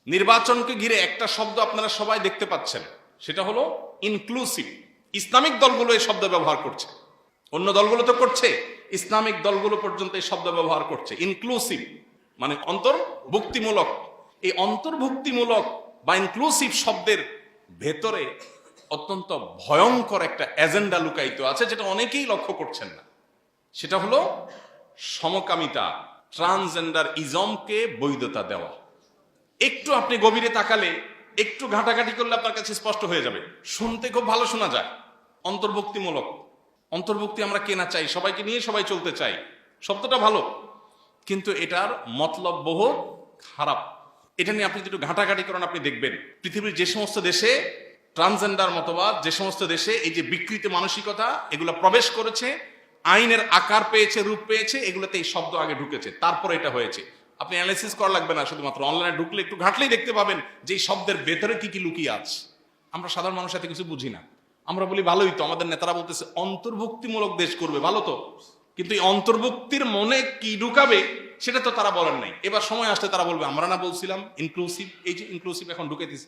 নির্বাচনকে ঘিরে একটা শব্দ আপনারা সবাই দেখতে পাচ্ছেন, সেটা হলো ইনক্লুসিভ। ইসলামিক দলগুলো এই শব্দ ব্যবহার করছে, অন্য দলগুলো তো করছে, ইসলামিক দলগুলো পর্যন্ত এই শব্দ ব্যবহার করছে। ইনক্লুসিভ মানে অন্তর্ভুক্তিমূলক। এই অন্তর্ভুক্তিমূলক বা ইনক্লুসিভ শব্দের ভেতরে অত্যন্ত ভয়ঙ্কর একটা এজেন্ডা লুকায়িত আছে, যেটা অনেকেই লক্ষ্য করছেন না। সেটা হলো সমকামিতা, ট্রান্সজেন্ডার ইজমকে বৈধতা দেওয়া। একটু আপনি গভীরে তাকালে, একটু ঘাটাঘাটি করলে আপনার কাছে স্পষ্ট হয়ে যাবে। শুনতে খুব ভালো শোনা যায়, অন্তর্ভুক্তিমূলক। অন্তর্ভুক্তি আমরা কেনা চাই, সবাইকে নিয়ে সবাই চলতে চাই, শব্দটা ভালো, কিন্তু এটার মতলব বহু খারাপ। এটা নিয়ে আপনি একটু ঘাটাঘাটি করেন, আপনি দেখবেন পৃথিবীর যে সমস্ত দেশে ট্রান্সজেন্ডার মতবাদ, যে সমস্ত দেশে এই যে বিকৃত মানসিকতা এগুলো প্রবেশ করেছে, আইনের আকার পেয়েছে, রূপ পেয়েছে, এগুলোতে এই শব্দ আগে ঢুকেছে, তারপরে এটা হয়েছে। আপনি অ্যানালাইসিস করা লাগবে না, শুধুমাত্র অনলাইনে ঢুকলে একটু ঘাটলেই দেখতে পাবেন যে এই শব্দের ভেতরে কি কি লুকিয়ে আছে। আমরা সাধারণ মানুষ সাথে কিছু বুঝি না, আমরা বলি ভালোই তো, আমাদের নেতারা বলতেছে অন্তর্ভুক্তিমূলক দেশ করবে, ভালো তো, কিন্তু এই অন্তর্ভুক্তির মনে কি ঢুকাবে সেটা তো তারা বলেন নাই। এবার সময় আসলে তারা বলবে আমরা না বলছিলাম ইনক্লুসিভ, এই যে ইনক্লুসিভ এখন ঢুকে দিছে।